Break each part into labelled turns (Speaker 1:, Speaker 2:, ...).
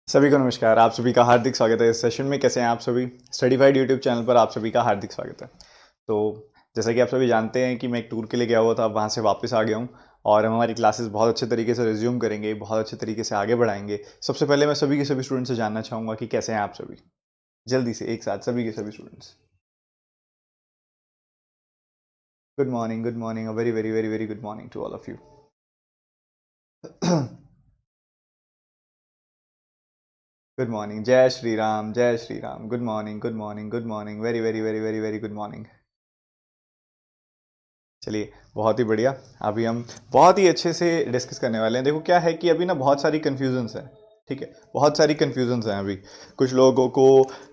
Speaker 1: सभी को नमस्कार। आप सभी का हार्दिक स्वागत है इस सेशन में। कैसे हैं आप सभी? स्टडीफाइड यूट्यूब चैनल पर आप सभी का हार्दिक स्वागत है। तो जैसा कि आप सभी जानते हैं कि मैं एक टूर के लिए गया हुआ था, वहाँ से वापस आ गया हूँ और हम हमारी क्लासेस बहुत अच्छे तरीके से रिज्यूम करेंगे, बहुत अच्छे तरीके से आगे बढ़ाएंगे। सबसे पहले मैं सभी के सभी स्टूडेंट से जानना चाहूँगा कि कैसे हैं आप सभी। जल्दी से एक साथ सभी के सभी students. Good morning, good morning, a very very very very good morning to all of you. Good morning, जय श्री राम, जय Shri Ram. Good morning, good morning, good morning, very very very very very good morning. चलिए, बहुत ही बढ़िया। अभी हम बहुत ही अच्छे से डिस्कस करने वाले हैं। देखो क्या है कि अभी ना बहुत सारी कन्फ्यूजन्स हैं, ठीक है, बहुत सारी कन्फ्यूजन्स हैं अभी। कुछ लोगों को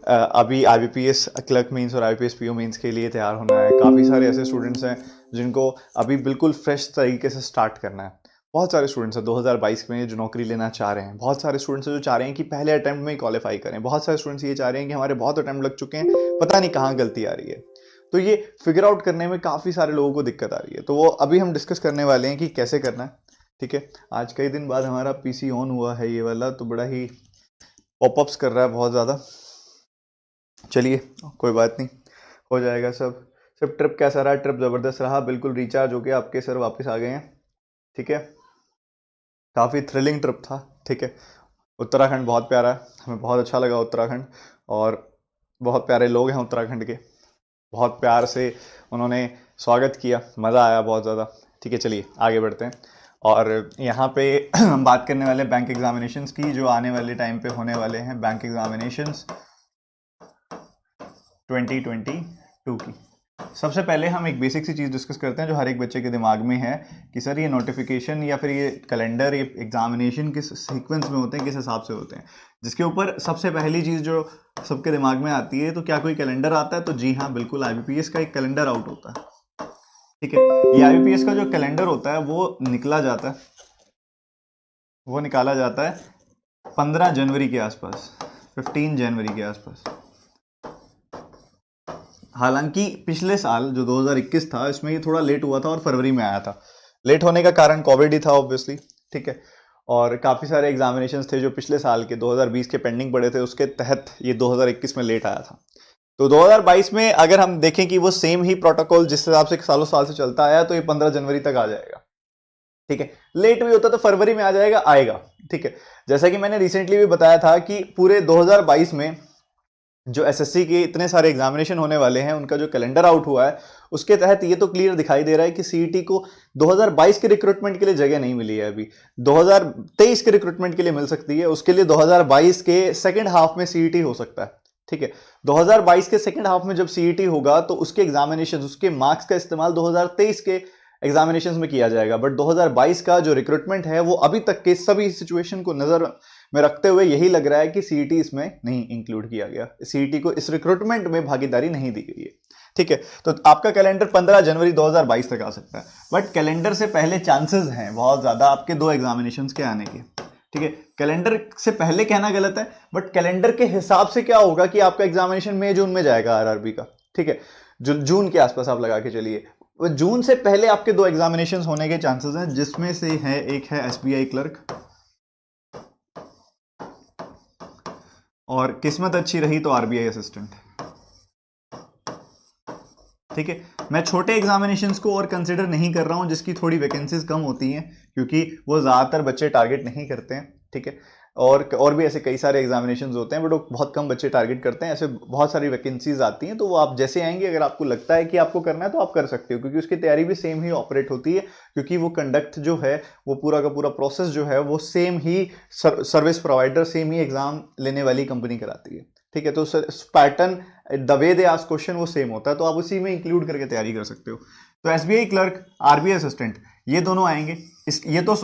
Speaker 1: अभी IBPS क्लर्क मीन्स और IBPS PO मीन्स के लिए तैयार होना है। काफ़ी सारे ऐसे स्टूडेंट्स हैं जिनको अभी बिल्कुल फ्रेश तरीके से स्टार्ट करना है। बहुत सारे स्टूडेंट्स हैं 2022 में जो नौकरी लेना चाह रहे हैं। बहुत सारे स्टूडेंट्स हैं जो चाह रहे हैं कि पहले अटैम्प्ट में ही क्वालिफाई करें। बहुत सारे स्टूडेंट्स ये चाह रहे हैं कि हमारे बहुत अटैम्प्ट लग चुके हैं, पता नहीं कहाँ गलती आ रही है। तो ये फिगर आउट करने में काफ़ी सारे लोगों को दिक्कत आ रही है। तो वो अभी हम डिस्कस करने वाले हैं कि कैसे करना है, ठीक है। आज कई दिन बाद हमारा PC ऑन हुआ है ये वाला, तो बड़ा ही पॉपअप्स कर रहा है बहुत ज़्यादा। चलिए, कोई बात नहीं, हो जाएगा सब। सब ट्रिप कैसा रहा? ट्रिप ज़बरदस्त रहा, बिल्कुल रिचार्ज हो गया। आपके सर वापस आ गए हैं, ठीक है। काफ़ी थ्रिलिंग ट्रिप था, ठीक है। उत्तराखंड बहुत प्यारा है, हमें बहुत अच्छा लगा उत्तराखंड। और बहुत प्यारे लोग हैं उत्तराखंड के, बहुत प्यार से उन्होंने स्वागत किया, मज़ा आया बहुत ज़्यादा, ठीक है। चलिए आगे बढ़ते हैं। और यहाँ पे हम बात करने वाले बैंक एग्जामिनेशंस की, जो आने वाले टाइम पे होने वाले हैं, बैंक एग्जामिनेशंस 2022 की। सबसे पहले हम एक बेसिक सी चीज़ डिस्कस करते हैं जो हर एक बच्चे के दिमाग में है कि सर ये नोटिफिकेशन या फिर ये कैलेंडर, ये एग्जामिनेशन किस सीक्वेंस में होते हैं, किस हिसाब से होते हैं। जिसके ऊपर सबसे पहली चीज़ जो सबके दिमाग में आती है, तो क्या कोई कैलेंडर आता है? तो जी हाँ, बिल्कुल, IBPS का एक कैलेंडर आउट होता है, ठीक है। ये IBPS का जो कैलेंडर होता है वो निकाला जाता है 15 जनवरी के आसपास, 15 जनवरी के आसपास। हालांकि पिछले साल जो 2021 था, इसमें ये थोड़ा लेट हुआ था और फरवरी में आया था। लेट होने का कारण कोविड ही था ऑब्वियसली, ठीक है। और काफ़ी सारे एग्जामिनेशंस थे जो पिछले साल के 2020 के पेंडिंग पड़े थे, उसके तहत ये 2021 में लेट आया था। तो 2022 में अगर हम देखें कि वो सेम ही प्रोटोकॉल जिस हिसाब से सालों साल से चलता आया, तो ये 15 जनवरी तक आ जाएगा, ठीक है। लेट भी होता तो फरवरी में आ जाएगा, आएगा, ठीक है। जैसा कि मैंने रिसेंटली भी बताया था कि पूरे 2022 में जो SSC के इतने सारे एग्जामिनेशन होने वाले हैं, उनका जो कैलेंडर आउट हुआ है, उसके तहत ये तो क्लियर दिखाई दे रहा है कि CET को 2022 के रिक्रूटमेंट के लिए जगह नहीं मिली है। अभी 2023 के रिक्रूटमेंट के लिए मिल सकती है, उसके लिए 2022 के सेकेंड हाफ में CET हो सकता है, ठीक है। 2022 के सेकेंड हाफ में जब CET होगा तो उसके एग्जामिनेशन, उसके मार्क्स का इस्तेमाल 2023 के एग्जामिनेशंस में किया जाएगा। बट 2022 का जो रिक्रूटमेंट है वो अभी तक के सभी सिचुएशन को नजर में रखते हुए यही लग रहा है कि CET इसमें नहीं इंक्लूड किया गया, CET को इस रिक्रूटमेंट में भागीदारी नहीं दी गई है, ठीक है। तो आपका कैलेंडर 15 जनवरी 2022 तक आ सकता है। बट कैलेंडर से पहले चांसेस हैं बहुत ज्यादा आपके दो एग्जामिनेशंस के आने के, ठीक है। कैलेंडर से पहले कहना गलत है, बट कैलेंडर के हिसाब से क्या होगा कि आपका एग्जामिनेशन मई जून में जाएगा RRB का, ठीक है। जून के आसपास आप लगा के चलिए। जून से पहले आपके दो एग्जामिनेशन होने के चांसेस हैं, जिसमें से है एक है SBI क्लर्क, और किस्मत अच्छी रही तो RBI असिस्टेंट, ठीक है। मैं छोटे एग्जामिनेशंस को और कंसिडर नहीं कर रहा हूं जिसकी थोड़ी वैकेंसीज कम होती हैं, क्योंकि वो ज़्यादातर बच्चे टारगेट नहीं करते हैं, ठीक है। और भी ऐसे कई सारे एग्जामिनेशंस होते हैं बट वो बहुत कम बच्चे टारगेट करते हैं। ऐसे बहुत सारी वैकेंसीज आती हैं, तो वो आप जैसे आएंगे, अगर आपको लगता है कि आपको करना है तो आप कर सकते हो, क्योंकि उसकी तैयारी भी सेम ही ऑपरेट होती है। क्योंकि वो कंडक्ट जो है, वो पूरा का पूरा प्रोसेस जो है, वो सेम ही सर्विस प्रोवाइडर, सेम ही एग्जाम लेने वाली कंपनी कराती है, ठीक है। तो pattern, the way they ask question वो सेम होता है, तो आप उसी में इंक्लूड करके तैयारी कर सकते हो। तो SBI क्लर्क, RBI असिस्टेंट, ये दोनों आएंगे। ये तो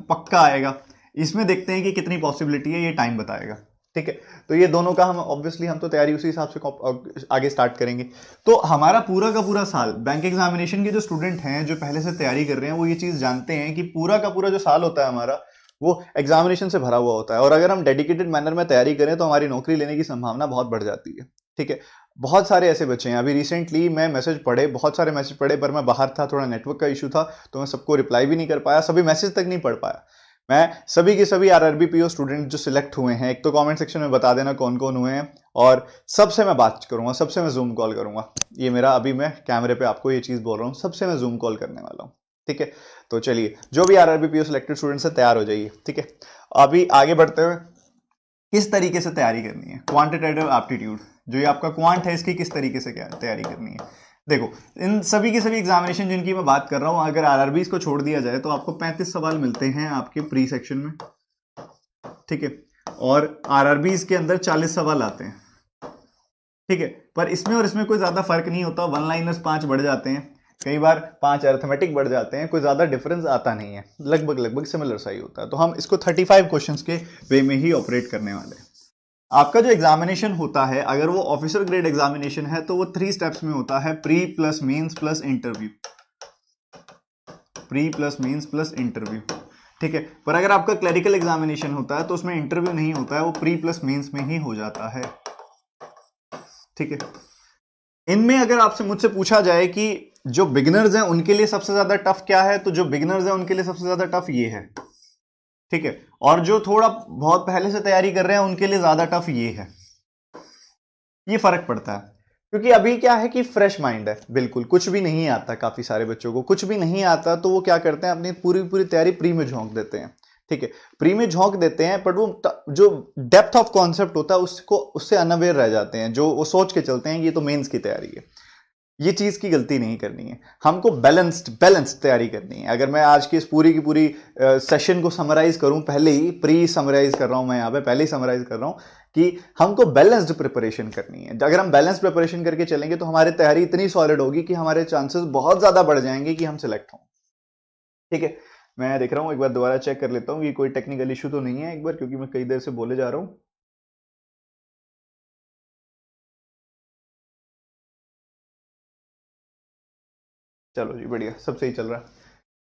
Speaker 1: पक्का आएगा। इसमें देखते हैं कि कितनी पॉसिबिलिटी है, ये टाइम बताएगा, ठीक है। तो ये दोनों का हम ऑब्वियसली हम तो तैयारी उसी हिसाब से आगे स्टार्ट करेंगे। तो हमारा पूरा का पूरा साल, बैंक एग्जामिनेशन के जो स्टूडेंट हैं जो पहले से तैयारी कर रहे हैं, वो ये चीज़ जानते हैं कि पूरा का पूरा जो साल होता है हमारा, वो एग्जामिनेशन से भरा हुआ होता है। और अगर हम डेडिकेटेड मैनर में तैयारी करें तो हमारी नौकरी लेने की संभावना बहुत बढ़ जाती है, ठीक है। बहुत सारे ऐसे बच्चे हैं, अभी रिसेंटली मैं मैसेज पढ़े, बहुत सारे मैसेज पढ़े, पर मैं बाहर था, थोड़ा नेटवर्क का इशू था, तो मैं सबको रिप्लाई भी नहीं कर पाया, सभी मैसेज तक नहीं पढ़ पाया। मैं सभी के सभी आरआरबी पीओ स्टूडेंट जो सिलेक्ट हुए हैं, एक तो कमेंट सेक्शन में बता देना कौन कौन हुए हैं, और सबसे मैं बात करूंगा, सबसे मैं जूम कॉल करूंगा। ये मेरा अभी मैं कैमरे पे आपको ये चीज बोल रहा हूँ, सबसे मैं जूम कॉल करने वाला हूँ। ठीक है, तो चलिए जो भी आरआरबी पीओ सिलेक्टेड स्टूडेंट्स है तैयार हो जाइए। ठीक है, अभी आगे बढ़ते हुए किस तरीके से तैयारी करनी है, क्वांटिटेटिव एप्टीट्यूड जो ये आपका क्वांट है, इसकी किस तरीके से क्या तैयारी करनी है। देखो, इन सभी के सभी एग्जामिनेशन जिनकी मैं बात कर रहा हूं, अगर आरआरबी को छोड़ दिया जाए तो आपको 35 सवाल मिलते हैं आपके प्री सेक्शन में। ठीक है, और आरआरबी के अंदर 40 सवाल आते हैं। ठीक है, पर इसमें और इसमें कोई ज्यादा फर्क नहीं होता, वन लाइनर्स 5 बढ़ जाते हैं, कई बार 5 अर्थमेटिक बढ़ जाते हैं, कोई ज्यादा डिफरेंस आता नहीं है, लगभग लगभग सिमिलर सा ही होता है। तो हम इसको 35 क्वेश्चंस के वे में ही ऑपरेट करने वाले हैं। आपका जो एग्जामिनेशन होता है, अगर वो ऑफिसर ग्रेड एग्जामिनेशन है तो वो 3 स्टेप्स में होता है, pre plus means plus interview, pre plus means plus interview. ठीक है, पर अगर आपका क्लरिकल एग्जामिनेशन होता है तो उसमें इंटरव्यू नहीं होता है, वो प्री प्लस मींस में ही हो जाता है। ठीक है, इनमें अगर आपसे मुझसे पूछा जाए कि जो बिगिनर्स हैं उनके लिए सबसे ज्यादा टफ क्या है, तो जो बिगिनर्स हैं उनके लिए सबसे ज्यादा टफ ये है। ठीक है, और जो थोड़ा बहुत पहले से तैयारी कर रहे हैं उनके लिए ज्यादा टफ ये है। ये फर्क पड़ता है, क्योंकि अभी क्या है कि फ्रेश माइंड है, बिल्कुल कुछ भी नहीं आता, काफी सारे बच्चों को कुछ भी नहीं आता, तो वो क्या करते हैं, अपनी पूरी पूरी तैयारी प्री में झोंक देते हैं। ठीक है, प्री में झोंक देते हैं, बट वो जो डेप्थ ऑफ कॉन्सेप्ट होता है उसको उससे अनअवेयर रह जाते हैं, जो वो सोच के चलते हैं ये तो मेंस की तैयारी है। ये चीज की गलती नहीं करनी है, हमको बैलेंस्ड तैयारी करनी है। अगर मैं आज की इस पूरी की पूरी सेशन को समराइज करूं, पहले ही प्री समराइज कर रहा हूं मैं यहाँ पे, पहले ही समराइज कर रहा हूं कि हमको बैलेंस्ड प्रिपरेशन करनी है। अगर हम बैलेंस्ड प्रिपरेशन करके चलेंगे तो हमारी तैयारी इतनी सॉलिड होगी कि हमारे चांसेस बहुत ज्यादा बढ़ जाएंगे कि हम सिलेक्ट हों। ठीक है, मैं देख रहा हूं, एक बार दोबारा चेक कर लेता हूं कि कोई टेक्निकल इशू तो नहीं है एक बार, क्योंकि मैं कई देर से बोले जा रहा हूं। चलो जी, बढ़िया, सब सही चल रहा है।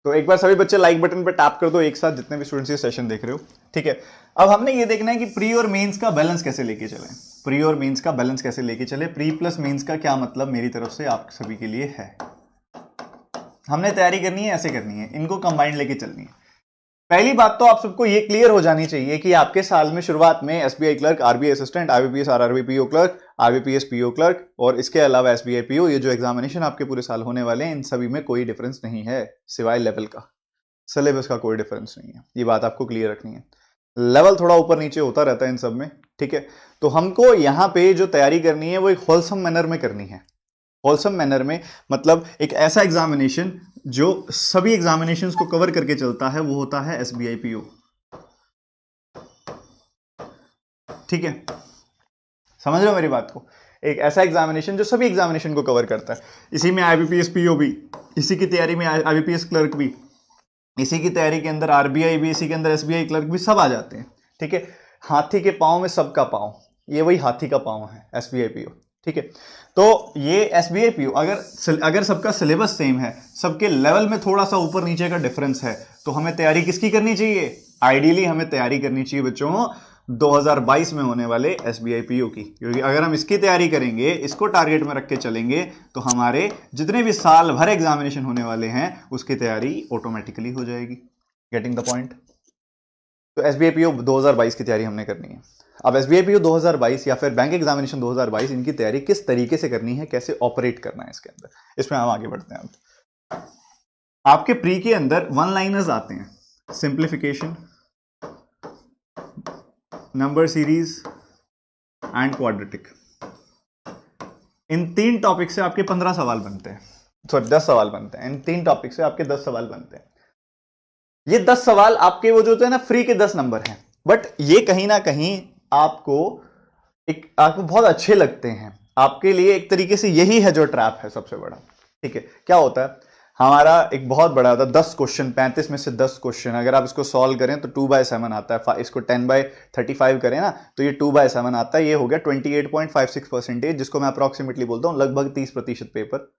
Speaker 1: तो एक बार सभी बच्चे लाइक बटन पर टैप कर दो एक साथ, जितने भी स्टूडेंट्स ये सेशन देख रहे हो। ठीक है, अब हमने ये देखना है कि प्री और मेंस का बैलेंस कैसे लेके चलें। प्री और मेंस का बैलेंस कैसे लेके चले, प्री प्लस मेंस का क्या मतलब मेरी तरफ से आप सभी के लिए है। हमने तैयारी करनी है, ऐसे करनी है, इनको कंबाइंड लेके चलनी है। पहली बात तो आप सबको ये क्लियर हो जानी चाहिए कि आपके साल में शुरुआत में SBI clerk, RBI assistant, IBPS RRB PO clerk, IBPS PO clerk और इसके अलावा एसबीआई पीओ, ये जो एग्जामिनेशन आपके पूरे साल होने वाले हैं, इन सभी में कोई डिफरेंस नहीं है सिवाय लेवल का। सिलेबस का कोई डिफरेंस नहीं है, ये बात आपको क्लियर रखनी है। लेवल थोड़ा ऊपर नीचे होता रहता है इन सब में। ठीक है, तो हमको यहाँ पे जो तैयारी करनी है वो एक होलसम मैनर में करनी है। होलसम मैनर में मतलब एक ऐसा एग्जामिनेशन जो सभी एग्जामिनेशंस को कवर करके चलता है, वो होता है एसबीआई पीओ। ठीक है, समझ रहे हो मेरी बात को, एक ऐसा एग्जामिनेशन जो सभी एग्जामिनेशन को कवर करता है। इसी में आईबीपीएस पीओ भी, इसी की तैयारी में आईबीपीएस क्लर्क भी, इसी की तैयारी के अंदर आरबीआई भी, इसी के अंदर एसबीआई क्लर्क भी, सब आ जाते हैं। ठीक है, हाथी के पांव में सबका पांव, ये वही हाथी का पांव है एसबीआई पीओ। ठीक है, तो ये एसबीआई पीओ अगर सबका सिलेबस सेम है, सबके लेवल में थोड़ा सा ऊपर नीचे का डिफरेंस है, तो हमें तैयारी किसकी करनी चाहिए, आइडियली हमें तैयारी करनी चाहिए बच्चों 2022 में होने वाले एसबीआई पीओ की। क्योंकि अगर हम इसकी तैयारी करेंगे, इसको टारगेट में रख के चलेंगे, तो हमारे जितने भी साल भर एग्जामिनेशन होने वाले हैं उसकी तैयारी ऑटोमेटिकली हो जाएगी। Getting the point. तो एसबीआई पीओ 2022 की तैयारी हमने करनी है। अब एसबीआई पीओ 2022 या फिर बैंक एग्जामिनेशन 2022, इनकी तैयारी किस तरीके से करनी है, कैसे ऑपरेट करना है इसके अंदर, इसमें हम आगे बढ़ते हैं। अब आपके प्री के अंदर वन लाइनर्स आते हैं, simplification, number series and quadratic. In 3 topic से आपके 15 सवाल बनते हैं, सॉरी 10 सवाल बनते हैं। इन 3 टॉपिक से आपके 10 सवाल बनते हैं। ये 10 सवाल आपके वो जो होते हैं ना, फ्री के 10 नंबर हैं, बट ये कहीं ना कहीं आपको बहुत अच्छे लगते हैं। आपके लिए एक तरीके से यही है जो ट्रैप है सबसे बड़ा। ठीक है, क्या होता है, हमारा एक बहुत बड़ा होता है 10 क्वेश्चन, 35 में से 10 क्वेश्चन, अगर आप इसको सॉल्व करें तो 2/7 आता है। इसको 10/35 करें ना तो ये 2/7 आता है। ये हो गया 28.56%, जिसको मैं अप्रोक्सीमेटली बोलता हूं लगभग 30% पेपर,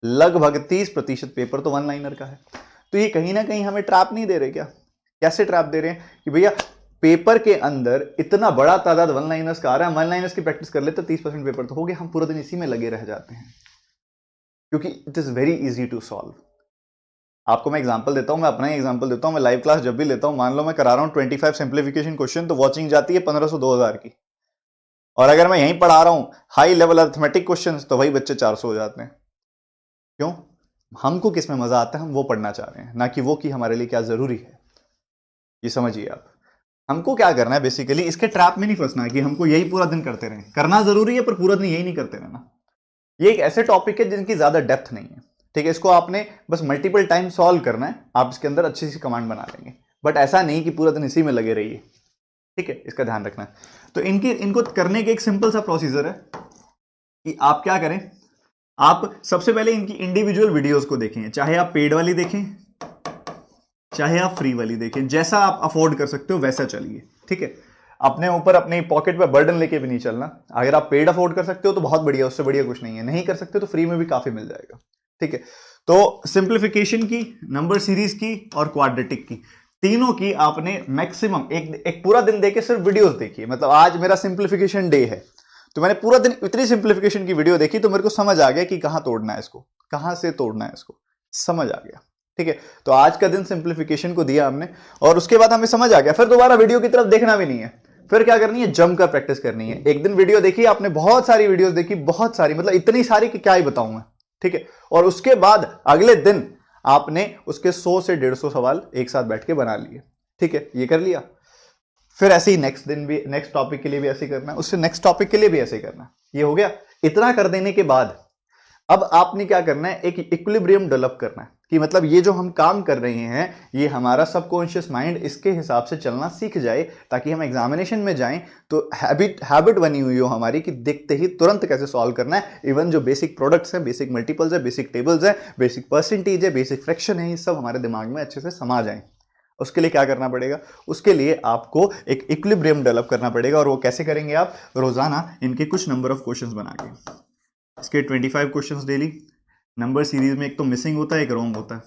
Speaker 1: लगभग 30% पेपर तो वन लाइनर का है। तो ये कहीं ना कहीं हमें ट्रैप नहीं दे रहे क्या? कैसे ट्रैप दे रहे हैं कि भैया पेपर के अंदर इतना बड़ा तादाद वन लाइनर्स का आ रहा है, वन लाइनर्स की प्रैक्टिस कर लेते तो 30% पेपर तो हो गया, हम पूरा दिन इसी में लगे रह जाते हैं, क्योंकि it is very easy to solve. आपको मैं एग्जांपल देता हूं, मैं अपना ही एग्जांपल देता हूं, मैं लाइव क्लास जब भी लेता हूं, मान लो मैं करा रहा हूं 25 सिंप्लीफिकेशन क्वेश्चन, तो वॉचिंग जाती है 1500 2000 की, और अगर मैं यहीं पढ़ा रहा हूं हाई लेवल अरिथमेटिक क्वेश्चंस, तो वही बच्चे 400 हो जाते हैं। क्यों? हमको किस में मजा आता है, हम वो पढ़ना चाह रहे हैं, ना कि वो कि हमारे लिए क्या जरूरी है। ये समझिए आप, हमको क्या करना है बेसिकली, इसके ट्रैप में नहीं फंसना है कि हमको यही पूरा दिन करते रहें। करना जरूरी है पर पूरा दिन यही नहीं करते रहना। ये एक ऐसे टॉपिक है जिनकी ज्यादा डेप्थ नहीं है, ठीक है। इसको आपने बस मल्टीपल टाइम सॉल्व करना है, आप इसके अंदर अच्छी सी कमांड बना लेंगे, बट ऐसा नहीं कि पूरा दिन इसी में लगे रहिए, ठीक है। इसका ध्यान रखना है। तो इनको करने के एक सिंपल सा प्रोसीजर है कि आप क्या करें, आप सबसे पहले इनकी इंडिविजुअल वीडियोस को देखें, चाहे आप पेड वाली देखें चाहे आप फ्री वाली देखें, जैसा आप अफोर्ड कर सकते हो वैसा चलिए, ठीक है। अपने ऊपर अपनी पॉकेट पे बर्डन लेके भी नहीं चलना। अगर आप पेड अफोर्ड कर सकते हो तो बहुत बढ़िया, उससे बढ़िया कुछ नहीं है। नहीं कर सकते तो फ्री में भी काफी मिल जाएगा, ठीक है। तो सिंप्लीफिकेशन की, नंबर सीरीज की और क्वाड्रेटिक की, तीनों की आपने मैक्सिमम एक पूरा दिन देके सिर्फ वीडियोस देखिए। मतलब आज मेरा सिंप्लीफिकेशन डे है, तो मैंने पूरा दिन इतनी सिंप्लीफिकेशन की वीडियो देखी, तो मेरे को समझ आ गया कि कहां तोड़ना है इसको, कहां से तोड़ना है इसको, समझ आ गया, ठीक है। तो आज का दिन सिंप्लीफिकेशन को दिया हमने, और उसके बाद हमें समझ आ गया, फिर दोबारा वीडियो की तरफ देखना भी नहीं है। फिर क्या करनी है, जमकर प्रैक्टिस करनी है। एक दिन वीडियो देखी आपने, बहुत सारी वीडियोस देखी, बहुत सारी, मतलब इतनी सारी कि क्या ही बताऊं मैं, ठीक है। और उसके बाद अगले दिन आपने उसके 100 से 150 सवाल एक साथ बैठ के बना लिए, ठीक है। ये कर लिया, फिर ऐसे ही नेक्स्ट दिन भी, नेक्स्ट टॉपिक के लिए भी ऐसे ही करना है, उससे नेक्स्ट टॉपिक के लिए भी ऐसे ही करना है। ये हो गया। इतना कर देने के बाद अब आपने क्या करना है, एक इक्विलिब्रियम डेवलप करना है कि मतलब ये जो हम काम कर रहे हैं, ये हमारा सबकॉन्शियस माइंड इसके हिसाब से चलना सीख जाए, ताकि हम एग्जामिनेशन में जाएं तो हैबिट बनी हुई हो हमारी कि देखते ही तुरंत कैसे सॉल्व करना है। इवन जो बेसिक प्रोडक्ट्स हैं, बेसिक मल्टीपल्स है, बेसिक टेबल्स है, बेसिक परसेंटेज है, बेसिक फ्रैक्शन है, ये सब हमारे दिमाग में अच्छे से समा जाए। उसके लिए क्या करना पड़ेगा, उसके लिए आपको एक इक्विलिब्रियम डेवलप करना पड़ेगा। और वो कैसे करेंगे आप, रोजाना इनके कुछ नंबर ऑफ क्वेश्चंस बना के, इसके 25 क्वेश्चंस डेली। नंबर सीरीज में एक तो मिसिंग होता है, एक रॉन्ग होता है,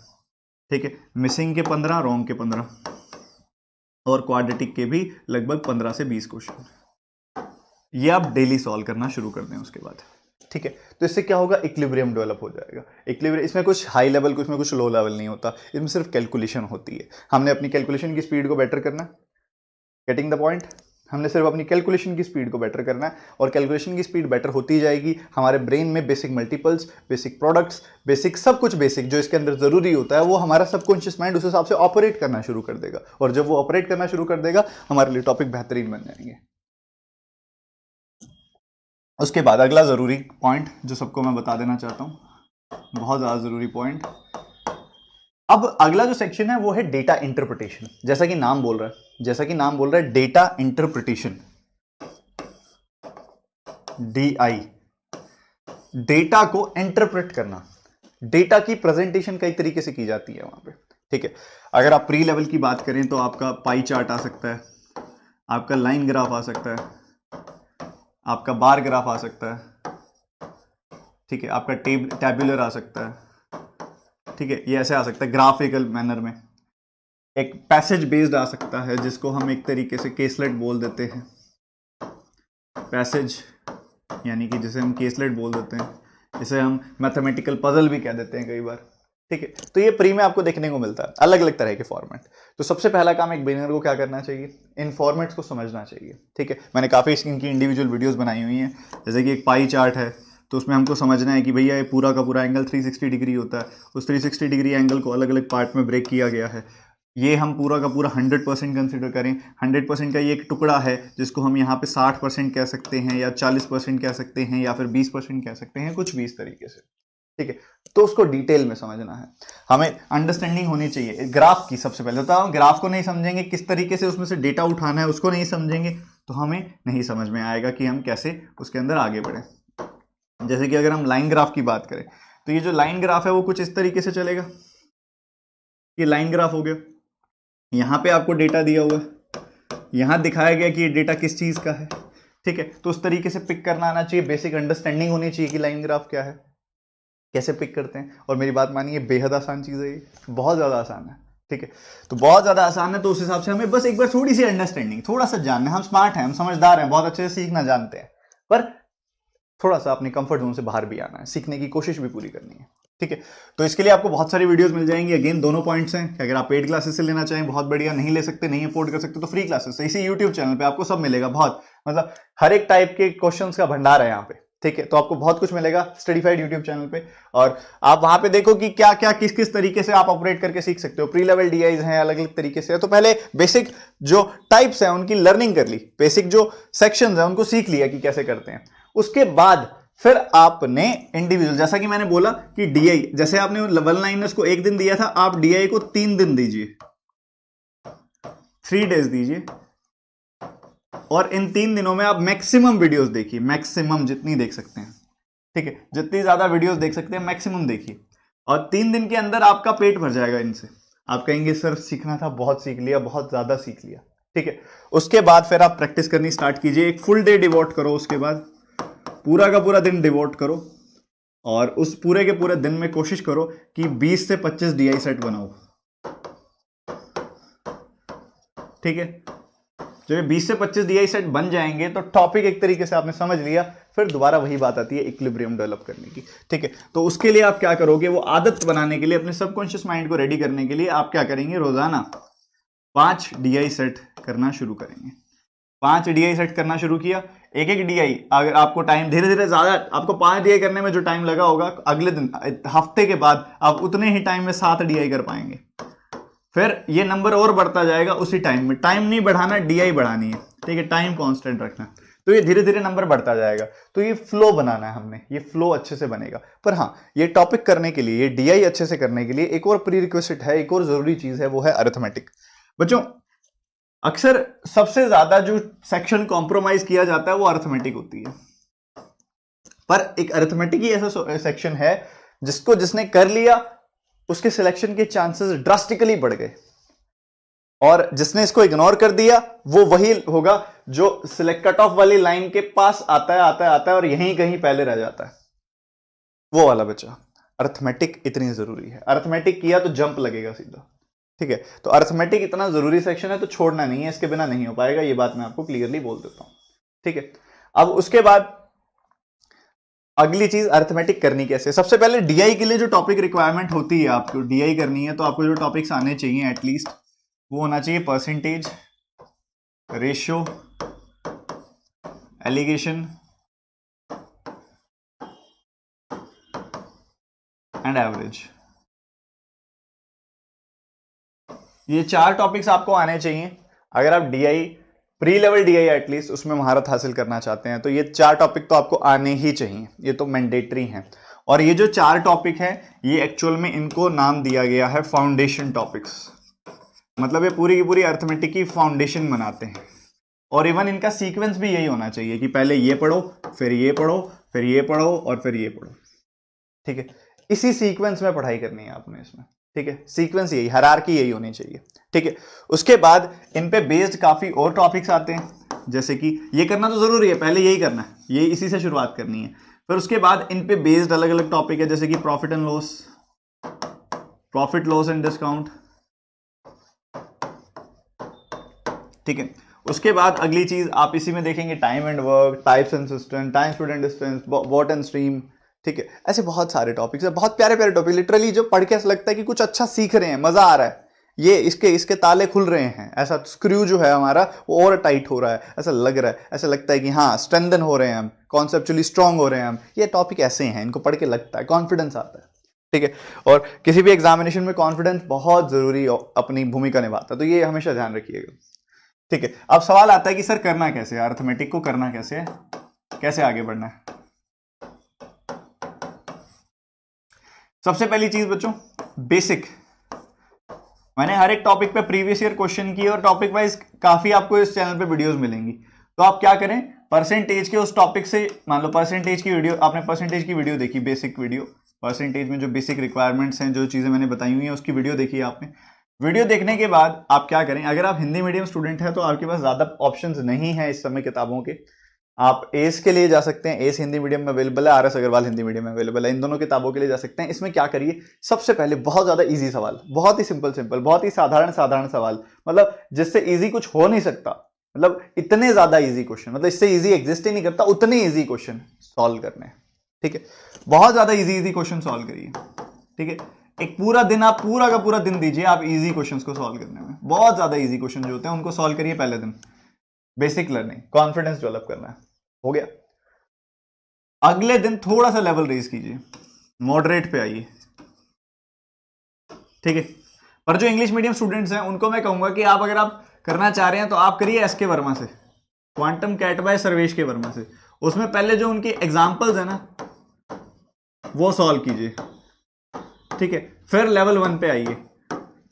Speaker 1: ठीक है। मिसिंग के 15, रॉन्ग के 15, और क्वाड्रेटिक के भी लगभग 15 से 20 क्वेश्चन। ये आप डेली सॉल्व करना शुरू कर दें उसके बाद, ठीक है। तो इससे क्या होगा, इक्विलिब्रियम डेवलप हो जाएगा। इक्विलिब्रियम, इसमें कुछ हाई लेवल, कुछ में कुछ लो लेवल नहीं होता, इसमें सिर्फ कैलकुलेशन होती है। हमने अपनी कैलकुलेशन की स्पीड को बेटर करना, गेटिंग द पॉइंट। हमने सिर्फ अपनी कैलकुलेशन की स्पीड को बेटर करना है, और कैलकुलेशन की स्पीड बेटर होती जाएगी। हमारे ब्रेन में basic multiples, basic products, basic सब कुछ बेसिक जो इसके अंदर जरूरी होता है, वो हमारा सबकॉन्शियस माइंड उस हिसाब से ऑपरेट करना शुरू कर देगा। और जब वो ऑपरेट करना शुरू कर देगा, हमारे लिए टॉपिक बेहतरीन बन जाएंगे। उसके बाद अगला जरूरी पॉइंट जो सबको मैं बता देना चाहता हूं, बहुत ज्यादा जरूरी पॉइंट। अब अगला जो सेक्शन है वो है डेटा इंटरप्रिटेशन। जैसा कि नाम बोल रहा है डेटा इंटरप्रिटेशन, DI, डेटा को इंटरप्रेट करना। डेटा की प्रेजेंटेशन कई तरीके से की जाती है वहां पे, ठीक है। अगर आप प्री लेवल की बात करें तो आपका पाई चार्ट आ सकता है, आपका लाइन ग्राफ आ सकता है, आपका बार ग्राफ आ सकता है, ठीक है। आपका टैब्यूलर आ सकता है, ठीक है। ये ऐसे आ सकता है ग्राफिकल मैनर में। एक पैसेज बेस्ड आ सकता है, जिसको हम एक तरीके से केसलेट बोल देते हैं। पैसेज यानी कि जिसे हम केसलेट बोल देते हैं, जिसे हम मैथमेटिकल पजल भी कह देते हैं कई बार, ठीक है। तो ये प्री में आपको देखने को मिलता है, अलग अलग तरह के फॉर्मेट। तो सबसे पहला काम एक बिगिनर को क्या करना चाहिए, इन फॉर्मेट्स को समझना चाहिए, ठीक है। मैंने काफ़ी इनकी इंडिविजुअल वीडियोस बनाई हुई हैं। जैसे कि एक पाई चार्ट है, तो उसमें हमको समझना है कि भैया ये पूरा का पूरा एंगल 360 डिग्री होता है। उस 360 डिग्री एंगल को अलग अलग पार्ट में ब्रेक किया गया है। ये हम पूरा का पूरा 100% कंसिडर करें। 100% का ये एक टुकड़ा है, जिसको हम यहाँ पे 60% कह सकते हैं, या 40% कह सकते हैं, या फिर 20% कह सकते हैं, कुछ भी इस तरीके से, ठीक है। तो उसको डिटेल में समझना है, हमें अंडरस्टैंडिंग होनी चाहिए ग्राफ की। सबसे पहले होता है, ग्राफ को नहीं समझेंगे, किस तरीके से उसमें से डेटा उठाना है उसको नहीं समझेंगे, तो हमें नहीं समझ में आएगा कि हम कैसे उसके अंदर आगे बढ़े। जैसे कि अगर हम लाइन ग्राफ की बात करें, तो ये जो लाइन ग्राफ है वो कुछ इस तरीके से चलेगा। ये लाइन ग्राफ हो गया, यहां पे आपको डेटा दिया हुआ है, यहां दिखाया गया कि ये डेटा किस चीज का है, ठीक है। तो उस तरीके से पिक करना आना चाहिए, बेसिक अंडरस्टैंडिंग होनी चाहिए कि लाइन ग्राफ क्या है, कैसे पिक करते हैं। और मेरी बात मानिए, बेहद आसान चीज है ये, बहुत ज्यादा आसान है, ठीक है। तो बहुत ज्यादा आसान है, तो उस हिसाब से हमें बस एक बार थोड़ी सी अंडरस्टैंडिंग, थोड़ा सा जानना है। हम स्मार्ट हैं, हम समझदार हैं, बहुत अच्छे से सीखना जानते हैं, पर थोड़ा सा अपने कंफर्ट जोन से बाहर भी आना है, सीखने की कोशिश भी पूरी करनी है। ठीक है। तो इसके लिए आपको बहुत सारी वीडियोस मिल जाएंगी। अगेन दोनों पॉइंट्स हैं कि अगर आप पेड क्लासेस से लेना चाहें बहुत बढ़िया, नहीं ले सकते, नहीं अफोर्ड कर सकते तो फ्री क्लासेस से इसी यूट्यूब चैनल पे आपको सब मिलेगा। बहुत मतलब हर एक टाइप के क्वेश्चंस का भंडार है यहाँ पे, ठीक है। तो आपको बहुत कुछ मिलेगा स्टडीफाइड यूट्यूब चैनल पे, और आप वहां पे देखो कि क्या क्या किस किस तरीके से आप ऑपरेट करके सीख सकते हो। प्री लेवल डीआईज हैं अलग अलग तरीके से, तो पहले बेसिक जो टाइप्स हैं उनकी लर्निंग कर ली, बेसिक जो सेक्शंस हैं उनको सीख लिया कि कैसे करते हैं। उसके बाद फिर आपने इंडिविजुअल, जैसा कि मैंने बोला कि डीआई, जैसे आपने वन लाइनर्स को 1 दिन दिया था, आप डीआई को 3 दिन दीजिए, 3 डेज दीजिए, और इन 3 दिनों में आप मैक्सिमम वीडियोस देखिए, मैक्सिमम जितनी देख सकते हैं, ठीक है। जितनी ज्यादा वीडियोस देख सकते हैं मैक्सिमम देखिए, और 3 दिन के अंदर आपका पेट भर जाएगा इनसे। आप कहेंगे सर सीखना था, बहुत सीख लिया, बहुत ज्यादा सीख लिया, ठीक है। उसके बाद फिर आप प्रैक्टिस करनी स्टार्ट कीजिए, एक फुल डे डिवोट करो, उसके बाद पूरा का पूरा दिन डिवोट करो, और उस पूरे के पूरे दिन में कोशिश करो कि 20 से 25 डीआई सेट बनाओ, ठीक है। जब ये 20 से 25 डीआई सेट बन जाएंगे तो टॉपिक एक तरीके से आपने समझ लिया। फिर दोबारा वही बात आती है इक्विलिब्रियम डेवलप करने की, ठीक है। तो उसके लिए आप क्या करोगे, वो आदत बनाने के लिए, अपने सबकॉन्शियस माइंड को रेडी करने के लिए आप क्या करेंगे, रोजाना 5 डीआई सेट करना शुरू करेंगे। 5 डीआई सेट करना शुरू किया, एक एक डीआई, अगर आपको टाइम धीरे धीरे ज्यादा, आपको 5 डीआई करने में जो टाइम लगा होगा, अगले दिन हफ्ते के बाद आप उतने ही टाइम में 7 डीआई कर पाएंगे। फिर ये नंबर और बढ़ता जाएगा उसी टाइम में। टाइम नहीं बढ़ाना, डीआई बढ़ानी है, ठीक है। टाइम कांस्टेंट रखना, तो ये धीरे धीरे नंबर बढ़ता जाएगा। तो ये फ्लो बनाना है हमने, ये फ्लो अच्छे से बनेगा। पर हाँ, ये टॉपिक करने के लिए, ये डीआई अच्छे से करने के लिए एक और प्री रिक्विजिट है, एक और जरूरी चीज है, वो है अरिथमेटिक। बच्चों अक्सर सबसे ज्यादा जो सेक्शन कॉम्प्रोमाइज किया जाता है वो अरिथमेटिक होती है, पर एक अरिथमेटिक ही ऐसा सेक्शन है जिसने कर लिया उसके सिलेक्शन के चांसेस ड्रास्टिकली बढ़ गए, और जिसने इसको इग्नोर कर दिया वो वही होगा जो सिलेक्ट कट ऑफ वाली लाइन के पास आता है और यहीं कहीं पहले रह जाता है, वो वाला बच्चा। अरिथमेटिक इतनी जरूरी है, अरिथमेटिक किया तो जंप लगेगा सीधा, ठीक है। तो अरिथमेटिक इतना जरूरी सेक्शन है, तो छोड़ना नहीं है, इसके बिना नहीं हो पाएगा, ये बात मैं आपको क्लियरली बोल देता हूं, ठीक है। अब उसके बाद अगली चीज अरिथमेटिक करनी कैसे। सबसे पहले डीआई के लिए जो टॉपिक रिक्वायरमेंट होती है, आपको डीआई करनी है तो आपको जो टॉपिक्स आने चाहिए एटलीस्ट, वो होना चाहिए percentage, ratio, alligation and average. ये 4 टॉपिक्स आपको आने चाहिए अगर आप DI, pre level DI at least उसमें महारत हासिल करना चाहते हैं। तो ये 4 टॉपिक तो आपको आने ही चाहिए, ये तो मैंडेटरी हैं। और ये जो 4 टॉपिक हैं, ये एक्चुअल में इनको नाम दिया गया है फाउंडेशन टॉपिक्स, मतलब ये पूरी की पूरी अरिथमेटिक की फाउंडेशन बनाते हैं। और इवन इनका सीक्वेंस भी यही होना चाहिए कि पहले ये पढ़ो, फिर ये पढ़ो, फिर ये पढ़ो, और फिर ये पढ़ो, ठीक है। इसी सीक्वेंस में पढ़ाई करनी है आपने इसमें, ठीक है। सीक्वेंस यही, हायरार्की यही होनी चाहिए, ठीक है। उसके बाद इन पे बेस्ड काफी और टॉपिक्स आते हैं, जैसे कि ये करना तो जरूरी है, पहले यही करना है, ये इसी से शुरुआत करनी है। फिर उसके बाद इन पे बेस्ड अलग अलग टॉपिक है, जैसे कि profit and loss, profit loss and discount, ठीक है। उसके बाद अगली चीज आप इसी में देखेंगे time and work, types and system, time student distance, what and stream, ठीक है। ऐसे बहुत सारे टॉपिक्स है, बहुत प्यारे प्यारे टॉपिक, लिटरली जो पढ़ के ऐसा लगता है कि कुछ अच्छा सीख रहे हैं, मजा आ रहा है, ये इसके ताले खुल रहे हैं, ऐसा स्क्रू जो है हमारा वो और टाइट हो रहा है, ऐसा लग रहा है, ऐसा लगता है कि हाँ स्ट्रेंथन हो रहे हैं हम, कॉन्सेप्चुअली स्ट्रांग हो रहे हैं हम। ये टॉपिक ऐसे हैं, इनको पढ़ के लगता है कॉन्फिडेंस आता है, ठीक है। और किसी भी एग्जामिनेशन में कॉन्फिडेंस बहुत जरूरी अपनी भूमिका निभाता है, तो ये हमेशा ध्यान रखिएगा, ठीक है। अब सवाल आता है कि सर करना कैसे है, अरिथमेटिक को करना कैसे है, कैसे आगे बढ़ना है। सबसे पहली चीज बच्चों, बेसिक। मैंने हर एक टॉपिक पे प्रीवियस ईयर क्वेश्चन किए और टॉपिक वाइज काफी आपको इस चैनल पे वीडियोस मिलेंगी। तो आप क्या करें, परसेंटेज के उस टॉपिक से, मान लो परसेंटेज की वीडियो, आपने परसेंटेज की वीडियो देखी, बेसिक वीडियो, परसेंटेज में जो बेसिक रिक्वायरमेंट्स हैं, जो चीजें मैंने बताई हुई हैं, उसकी वीडियो देखी आपने। वीडियो देखने के बाद आप क्या करें, अगर आप हिंदी मीडियम स्टूडेंट हैं तो आपके पास ज्यादा ऑप्शंस नहीं है इस समय किताबों के, आप एस के लिए जा सकते हैं, एस हिंदी मीडियम में अवेलेबल है, आरएस अग्रवाल हिंदी मीडियम में अवेलेबल है, इन दोनों किताबों के लिए जा सकते हैं। इसमें क्या करिए, सबसे पहले बहुत ज्यादा इजी सवाल, बहुत ही सिंपल, बहुत ही साधारण सवाल, मतलब जिससे इजी कुछ हो नहीं सकता, मतलब इतने ज्यादा इजी क्वेश्चन, मतलब इससे इजी एग्जिस्ट ही नहीं करता, उतने इजी क्वेश्चन सॉल्व करने हैं, ठीक है। बहुत ज्यादा इजी क्वेश्चन सॉल्व करिए। ठीक है, एक पूरा दिन आप पूरा का पूरा दिन दीजिए आप इजी क्वेश्चंस को सॉल्व करने में। बहुत ज्यादा इजी क्वेश्चन जो होते हैं उनको सॉल्व करिए पहले दिन। बेसिक लर्निंग, कॉन्फिडेंस डेवलप करना है, हो गया। अगले दिन थोड़ा सा लेवल रेज कीजिए, मॉडरेट पे आइए, ठीक है। पर जो इंग्लिश मीडियम स्टूडेंट्स हैं उनको मैं कहूंगा कि आप अगर आप करना चाह रहे हैं तो आप करिए एस के वर्मा से, क्वांटम कैट बाय सर्वेश के वर्मा से। उसमें पहले जो उनकी एग्जांपल्स है ना वो सॉल्व कीजिए, ठीक है। फिर लेवल 1 पे आइए,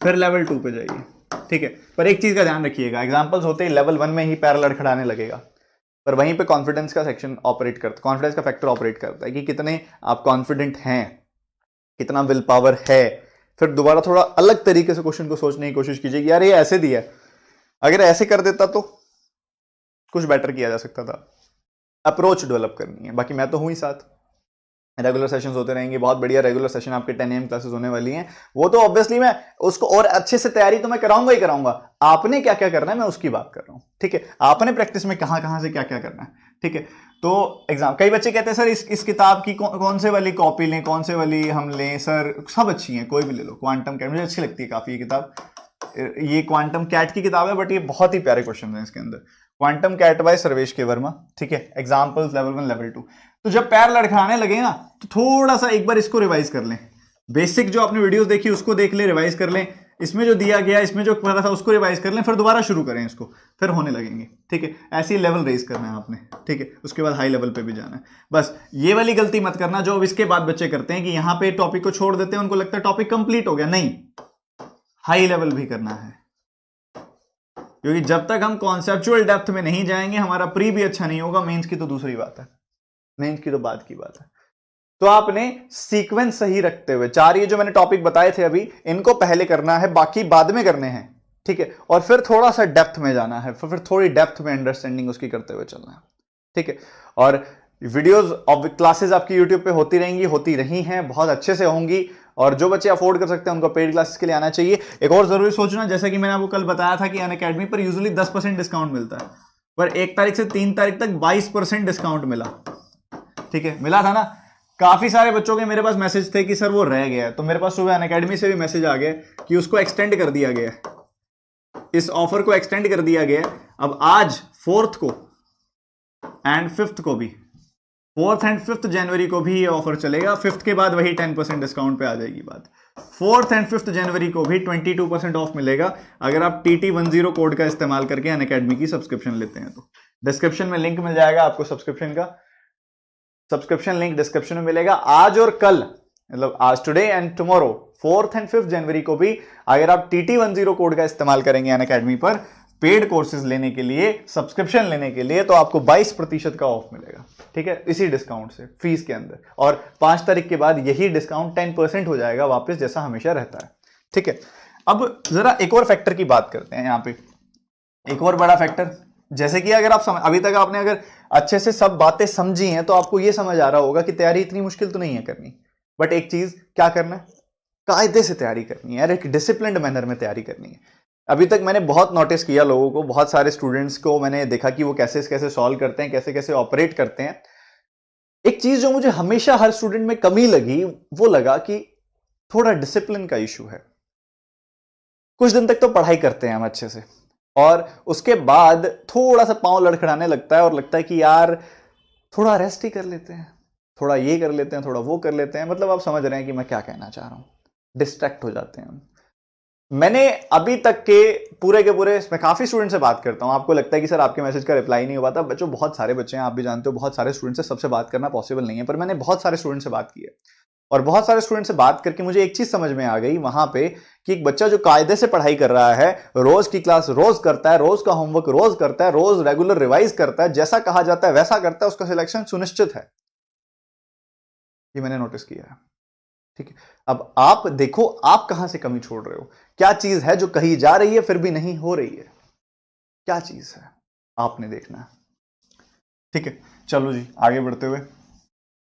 Speaker 1: फिर लेवल 2 पे जाइए, ठीक है। पर एक चीज का ध्यान रखिएगा, एग्जांपल्स होते ही लेवल 1 में ही पैर लड़खड़ाने लगेगा, पर वहीं पे कॉन्फिडेंस का सेक्शन ऑपरेट करता है, कॉन्फिडेंस का फैक्टर ऑपरेट करता है कि कितने आप कॉन्फिडेंट हैं, कितना विल पावर है। फिर दोबारा थोड़ा अलग तरीके से क्वेश्चन को सोचने की कोशिश कीजिए कि यार ये ऐसे दिया है, अगर ऐसे कर देता तो कुछ बेटर किया जा सकता था। अप्रोच डेवलप करनी है। बाकी मैं तो हूं ही साथ, रेगुलर सेशंस होते रहेंगे, बहुत बढ़िया रेगुलर सेशन आपके 10 AM क्लासेस होने वाली हैं। वो तो ऑब्वियसली मैं उसको और अच्छे से तैयारी तो मैं कराऊंगा ही कराऊंगा, आपने क्या क्या करना है मैं उसकी बात कर रहा हूं, ठीक है। आपने प्रैक्टिस में कहां कहां से क्या क्या करना है, ठीक है। तो एग्जाम, कई बच्चे कहते हैं सर इस किताब की कौन से वाली कॉपी लें, कौन से वाली हम लें। सर सब अच्छी हैं, कोई भी ले लो। क्वांटम कैट मुझे अच्छी लगती है काफी ये किताब, ये क्वांटम कैट की किताब है, बट ये बहुत ही प्यारे क्वेश्चन है इसके अंदर। क्वांटम कैट बाय सर्वेश के वर्मा, ठीक है। Examples level 1 level 2। तो जब पैर लड़खड़ाने लगे ना तो थोड़ा सा एक बार इसको रिवाइज कर लें, बेसिक जो आपने वीडियोस देखी उसको देख ले, रिवाइज कर लें, इसमें जो दिया गया इसमें जो पता था उसको रिवाइज कर लें, फिर दोबारा शुरू करें इसको, फिर होने लगेंगे, ठीक है। ऐसे ही लेवल रेज करना है आपने, ठीक है। उसके बाद हाई लेवल पे भी जाना है। बस ये वाली गलती मत करना जो अब इसके बाद बच्चे करते हैं कि यहां पे टॉपिक को छोड़ देते हैं, उनको लगता है टॉपिक कंप्लीट हो गया। नहीं, हाई लेवल भी करना है, क्योंकि जब तक हम कॉन्सेप्चुअल डेप्थ में नहीं जाएंगे हमारा प्री भी अच्छा नहीं होगा, मेंस की तो दूसरी बात है, मेंस की तो बाद की बात है। तो आपने सीक्वेंस सही रखते हुए 4 ये जो मैंने टॉपिक बताए थे अभी, इनको पहले करना है, बाकी बाद में करने हैं, ठीक है। और फिर थोड़ा सा डेप्थ में जाना है, फिर थोड़ी डेप्थ में अंडरस्टैंडिंग उसकी करते हुए चलना है, ठीक है। और वीडियोस ऑफ क्लासेस आपकी यूट्यूब पे होती रहेंगी, होती रही हैं, बहुत अच्छे से होंगी। और जो बच्चे अफोर्ड कर सकते हैं उनको पेड क्लासेस के लिए आना चाहिए। एक और जरूरी सोचना, जैसे कि मैंने आपको कल बताया था कि अनअकैडमी पर यूजुअली 10% डिस्काउंट मिलता है, पर 1 तारीख से 3 तारीख तक 22% डिस्काउंट मिला, ठीक है। मिला था ना। काफी सारे बच्चों के मेरे पास मैसेज थे कि सर वो रह गया, तो मेरे पास सुबह अनअकैडमी से भी मैसेज आ गया कि उसको एक्सटेंड कर दिया गया, इस ऑफर को एक्सटेंड कर दिया गया। अब आज 4th को एंड 5th को भी, 4th एंड 5th जनवरी को भी ये ऑफर चलेगा। 5th के बाद वही 10% डिस्काउंट पे आ जाएगी बात। 4th एंड 5th जनवरी को भी 22% ऑफ मिलेगा अगर आप TT10 कोड का इस्तेमाल करके अनअकैडमी की सब्सक्रिप्शन लेते हैं। तो डिस्क्रिप्शन में लिंक मिल जाएगा आपको सब्सक्रिप्शन का, सब्सक्रिप्शन लिंक डिस्क्रिप्शन में मिलेगा। आज और कल, मतलब आज today and tomorrow, 4th and 5th जनवरी को भी अगर आप TT10 कोड का इस्तेमाल करेंगे अनअकैडमी पर पेड कोर्सेज लेने के लिए, सब्सक्रिप्शन लेने के लिए, तो आपको 22% का ऑफ मिलेगा, ठीक है, इसी डिस्काउंट से फीस के अंदर। और 5 तारीख के बाद यही डिस्काउंट 10% हो जाएगा वापस, जैसा हमेशा रहता है, ठीक है। अब जरा एक और फैक्टर की बात करते हैं यहाँ पे, एक और बड़ा फैक्टर, जैसे कि अगर आप अभी तक आपने अगर अच्छे से सब बातें समझी हैं तो आपको यह समझ आ रहा होगा कि तैयारी इतनी मुश्किल तो नहीं है करनी। बट एक चीज क्या करना है, कायदे से तैयारी करनी है, एक डिसिप्लिन्ड मैनर में तैयारी करनी है। अभी तक मैंने बहुत नोटिस किया लोगों को, बहुत सारे स्टूडेंट्स को मैंने देखा कि वो कैसे कैसे सॉल्व करते हैं, कैसे कैसे ऑपरेट करते हैं। एक चीज जो मुझे हमेशा हर स्टूडेंट में कमी लगी, वो लगा कि थोड़ा डिसिप्लिन का इशू है। कुछ दिन तक तो पढ़ाई करते हैं हम अच्छे से, और उसके बाद थोड़ा सा पांव लड़खड़ाने लगता है और लगता है कि यार थोड़ा रेस्ट ही कर लेते हैं, थोड़ा ये कर लेते हैं, थोड़ा वो कर लेते हैं। मतलब आप समझ रहे हैं कि मैं क्या कहना चाह रहा हूं, डिस्ट्रैक्ट हो जाते हैं हम। मैंने अभी तक के पूरे मैं काफी स्टूडेंट से बात करता हूं, आपको लगता है कि सर आपके मैसेज का रिप्लाई नहीं हो पाता। बच्चों बहुत सारे बच्चे हैं, आप भी जानते हो, बहुत सारे स्टूडेंट से सबसे बात करना पॉसिबल नहीं है, पर मैंने बहुत सारे स्टूडेंट से बात की है। और बहुत सारे स्टूडेंट से बात करके मुझे एक चीज समझ में आ गई वहां पे कि एक बच्चा जो कायदे से पढ़ाई कर रहा है, रोज की क्लास रोज करता है, रोज का होमवर्क रोज करता है, रोज रेगुलर रिवाइज करता है, जैसा कहा जाता है वैसा करता है, उसका सिलेक्शन सुनिश्चित है। ये मैंने नोटिस किया है, ठीक है। अब आप देखो आप कहां से कमी छोड़ रहे हो, क्या चीज है जो कही जा रही है फिर भी नहीं हो रही है, क्या चीज है आपने देखना है, ठीक है। चलो जी आगे बढ़ते हुए,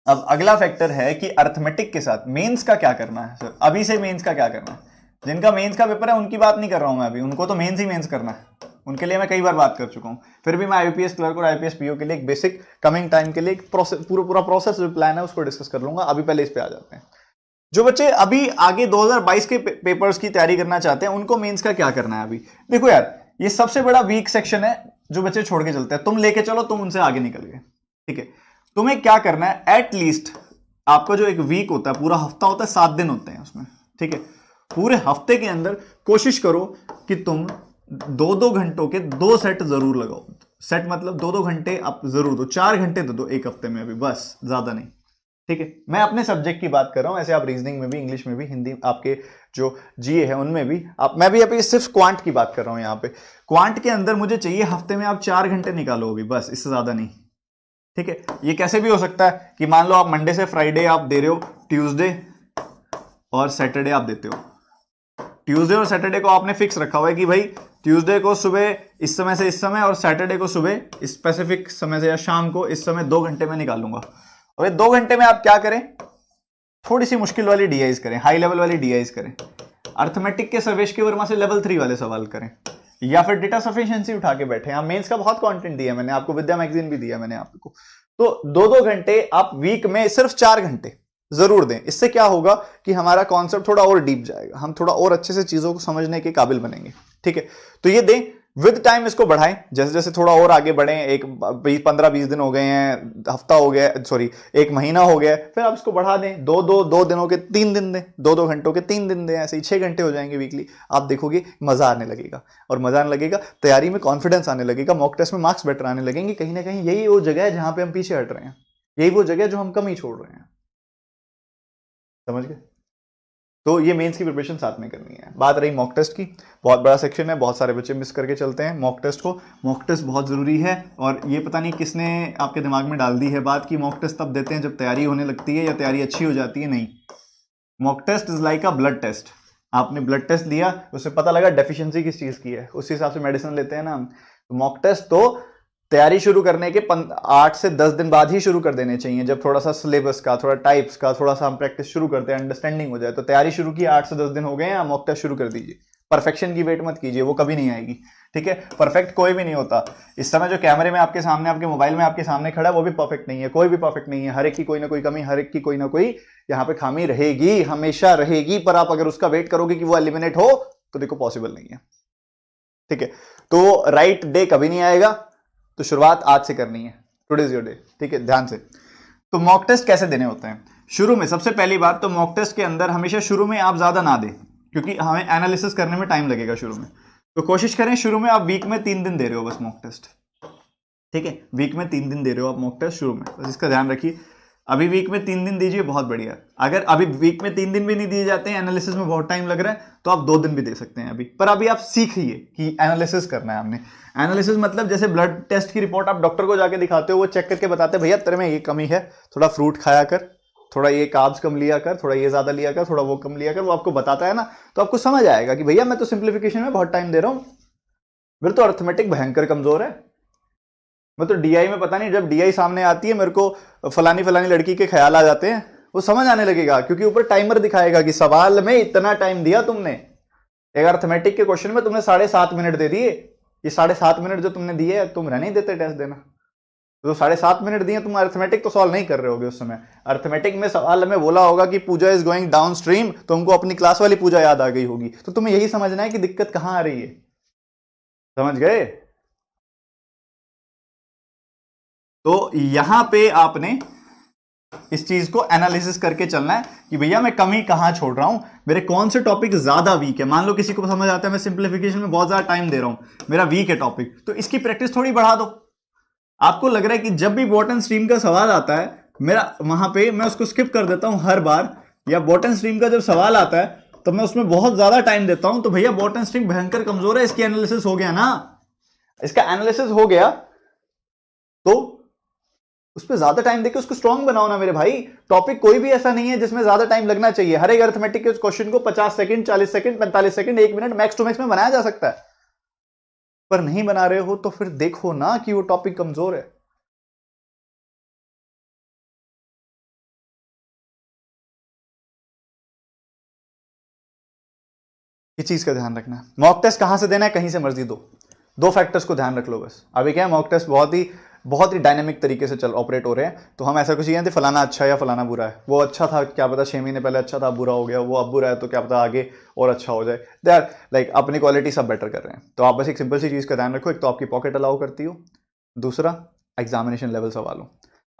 Speaker 1: अब अगला फैक्टर है कि अर्थमेटिक के साथ मेंस का क्या करना है। सर अभी से मेंस का क्या करना है, जिनका मेंस का पेपर है उनकी बात नहीं कर रहा हूं मैं अभी, उनको तो मेंस ही मेंस करना है, उनके लिए मैं कई बार बात कर चुका हूं। फिर भी मैं आईपीएस क्लर्क और आईपीएस पीओ के लिए एक बेसिक कमिंग टाइम के लिए एक प्रोसेस, पूरा प्रोसेस जो प्लान है उसको डिस्कस कर लूंगा। अभी पहले इस पे आ जाते हैं। जो बच्चे अभी आगे 2022 के पेपर्स की तैयारी करना चाहते हैं उनको मेंस का क्या करना है? अभी देखो यार, ये सबसे बड़ा वीक सेक्शन है जो बच्चे छोड़ के चलते हैं। तुम लेके चलो, तुम उनसे आगे निकल गए, ठीक है। तुम्हें क्या करना है, एटलीस्ट आपका जो एक वीक होता है, पूरा हफ्ता होता है, 7 दिन होते हैं उसमें, ठीक है। पूरे हफ्ते के अंदर कोशिश करो कि तुम 2-2 घंटों के 2 सेट जरूर लगाओ। सेट मतलब 2-2 घंटे आप जरूर दो, 4 घंटे दे दो एक हफ्ते में अभी, बस, ज्यादा नहीं, ठीक है। मैं अपने सब्जेक्ट की बात कर रहा हूं, ऐसे आप रीजनिंग में भी, इंग्लिश में भी, हिंदी आपके जो जीए है उनमें भी आप, मैं भी अभी सिर्फ क्वांट की बात कर रहा हूं यहां पे। क्वांट के अंदर मुझे चाहिए हफ्ते में आप 4 घंटे निकालो अभी, बस, इससे ज्यादा नहीं, ठीक है। ये कैसे भी हो सकता है कि मान लो आप मंडे से फ्राइडे आप दे रहे हो, ट्यूसडे और सैटरडे आप देते हो। ट्यूसडे और सैटरडे को आपने फिक्स रखा हुआ है कि भाई ट्यूसडे को सुबह इस समय से इस समय और सैटरडे को सुबह स्पेसिफिक समय से या शाम को इस समय 2 घंटे में निकालूंगा। और 2 घंटे में आप क्या करें, थोड़ी सी मुश्किल वाली डीआईज करें, हाई लेवल वाली डीआईज करें, अर्थमेटिक के सर्वेश के वर्मा से लेवल 3 वाले सवाल करें, या फिर डेटा सफिशिएंसी उठा के बैठे। यहाँ मेंस का बहुत कंटेंट दिया मैंने आपको, विद्या मैगजीन भी दिया मैंने आपको। तो 2-2 घंटे आप वीक में सिर्फ 4 घंटे जरूर दें। इससे क्या होगा कि हमारा कॉन्सेप्ट थोड़ा और डीप जाएगा, हम थोड़ा और अच्छे से चीजों को समझने के काबिल बनेंगे, ठीक है। तो ये दें, विद टाइम इसको बढ़ाएं, जैसे जैसे थोड़ा और आगे बढ़ें। एक 15-20 दिन हो गए हैं, हफ्ता हो गया, सॉरी 1 महीना हो गया, फिर आप इसको बढ़ा दें, 2 दिनों के 3 दिन दें, 2-2 घंटों के 3 दिन दें, ऐसे ही 6 घंटे हो जाएंगे वीकली। आप देखोगे मजा आने लगेगा, और मजा आने लगेगा, तैयारी में कॉन्फिडेंस आने लगेगा, मॉक टेस्ट में मार्क्स बेटर आने लगेंगे। कहीं ना कहीं यही वो जगह है जहां पे हम पीछे हट रहे हैं, यही वो जगह है जो हम कम ही छोड़ रहे हैं, समझ गए। तो ये मेंस की प्रिपरेशन साथ में करनी है। बात रही मॉक टेस्ट की, बहुत बड़ा सेक्शन है, बहुत सारे बच्चे मिस करके चलते हैं मॉक टेस्ट को। मॉक टेस्ट बहुत जरूरी है, और ये पता नहीं किसने आपके दिमाग में डाल दी है बात कि मॉक टेस्ट तब देते हैं जब तैयारी होने लगती है या तैयारी अच्छी हो जाती है। नहीं, mock test is like a blood test. आपने ब्लड टेस्ट लिया, उससे पता लगा डेफिशिएंसी किस चीज की है, उस हिसाब से मेडिसिन लेते हैं ना हम। तो मॉक टेस्ट तो तैयारी शुरू करने के 8 से 10 दिन बाद ही शुरू कर देने चाहिए, जब थोड़ा सा सिलेबस का, थोड़ा टाइप्स का, थोड़ा सा हम प्रैक्टिस शुरू करते हैं, अंडरस्टैंडिंग हो जाए। तो तैयारी शुरू की, 8 से 10 दिन हो गए हैं, मॉक टेस्ट शुरू कर दीजिए। परफेक्शन की वेट मत कीजिए, वो कभी नहीं आएगी, ठीक है। परफेक्ट कोई भी नहीं होता। इस समय जो कैमरे में आपके सामने, आपके मोबाइल में आपके सामने खड़ा है, वो भी परफेक्ट नहीं है, कोई भी परफेक्ट नहीं है। हर एक की कोई ना कोई कमी, हर एक की कोई ना कोई यहाँ पे खामी रहेगी, हमेशा रहेगी। पर आप अगर उसका वेट करोगे कि वो एलिमिनेट हो, तो देखो पॉसिबल नहीं है, ठीक है। तो राइट डे कभी नहीं आएगा, तो शुरुआत आज से करनी है, टुडे इज योर डे, ठीक है, ध्यान से। तो मॉक टेस्ट कैसे देने होते हैं शुरू में? सबसे पहली बात तो मॉक टेस्ट के अंदर हमेशा शुरू में आप ज्यादा ना दें, क्योंकि हमें एनालिसिस करने में टाइम लगेगा शुरू में। तो कोशिश करें शुरू में आप वीक में 3 दिन दे रहे हो बस मॉक टेस्ट, ठीक है। वीक में 3 दिन दे रहे हो आप मॉक टेस्ट शुरू में, बस इसका ध्यान रखिए। अभी वीक में 3 दिन दीजिए, बहुत बढ़िया। अगर अभी वीक में 3 दिन भी नहीं दिए जाते हैं, एनालिसिस में बहुत टाइम लग रहा है, तो आप 2 दिन भी दे सकते हैं अभी। पर अभी आप सीखिए कि एनालिसिस करना है हमने। एनालिसिस मतलब जैसे ब्लड टेस्ट की रिपोर्ट आप डॉक्टर को जाके दिखाते हो, वो चेक करके बताते हैं भैया तेरे में ये कमी है, थोड़ा फ्रूट खाया कर, थोड़ा ये कार्ब्स कम लिया कर, थोड़ा ये ज्यादा लिया कर, थोड़ा वो कम लिया कर, वो आपको बताता है ना। तो आपको समझ आएगा कि भैया मैं तो सिंप्लीफिकेशन में बहुत टाइम दे रहा हूं, फिर तो अर्थमेटिक भयंकर कमजोर है। मैं तो डीआई में, पता नहीं, जब डीआई सामने आती है मेरे को फलानी फलानी लड़की के ख्याल आ जाते हैं, वो समझ आने लगेगा, क्योंकि ऊपर टाइमर दिखाएगा कि सवाल में इतना टाइम दिया तुमने। एक अर्थमेटिक के क्वेश्चन में तुमने 7.5 मिनट दे दिए। ये 7.5 मिनट जो तुमने दिए, तुम रहने ही देते टेस्ट देना। तो 7.5 मिनट दिए, तुम अर्थमेटिक तो सॉल्व नहीं कर रहे होगे उस समय। अर्थमेटिक में सवाल में बोला होगा कि पूजा इज गोइंग डाउन स्ट्रीम, तो उनको अपनी क्लास वाली पूजा याद आ गई होगी। तो तुम्हें यही समझना है कि दिक्कत कहां आ रही है, समझ गए। तो यहां पे आपने इस चीज को एनालिसिस करके चलना है कि भैया मैं कमी कहां छोड़ रहा हूं, मेरे कौन से टॉपिक ज्यादा वीक है। मान लो किसी को समझ आता है मैं सिंप्लीफिकेशन में बहुत ज्यादा टाइम दे रहा हूं, मेरा वीक है टॉपिक, तो इसकी प्रैक्टिस थोड़ी बढ़ा दो। आपको लग रहा है कि जब भी बॉटम स्ट्रीम का सवाल आता है मेरा, वहां पे मैं उसको स्किप कर देता हूं हर बार, या बॉटम स्ट्रीम का जब सवाल आता है तो मैं उसमें बहुत ज्यादा टाइम देता हूं, तो भैया बॉटम स्ट्रीम भयंकर कमजोर है, इसकी एनालिसिस हो गया ना, इसका एनालिसिस हो गया, तो उस पर ज्यादा टाइम देके उसको स्ट्रांग बनाओ ना मेरे भाई। टॉपिक कोई भी ऐसा नहीं है जिसमें ज्यादा टाइम लगना चाहिए। हर एक अर्थमेटिक के क्वेश्चन को 50 second, 40 second, 45 second, 1 minute max to max में बनाया जा सकता है। पर नहीं बना रहे हो तो फिर देखो ना कि वो टॉपिक कमजोर है। इस चीज का ध्यान रखना। मॉक टेस्ट कहां से देना है, कहीं से मर्जी दो, 2 फैक्टर्स को ध्यान रख लो बस। अभी क्या है, मॉक टेस्ट बहुत ही बहुत ही डायनेमिक तरीके से चल ऑपरेट हो रहे हैं, तो हम ऐसा कुछ नहीं कहते फलाना अच्छा है या फलाना बुरा है, वो अच्छा था क्या पता 6 महीने पहले अच्छा था, बुरा हो गया, वो अब बुरा है तो क्या पता आगे और अच्छा हो जाए। दे आर लाइक अपनी क्वालिटी सब बेटर कर रहे हैं। तो आप बस एक सिंपल सी चीज़ का ध्यान रखो, एक तो आपकी पॉकेट अलाउ करती हो, दूसरा एग्जामिनेशन लेवल सवालों।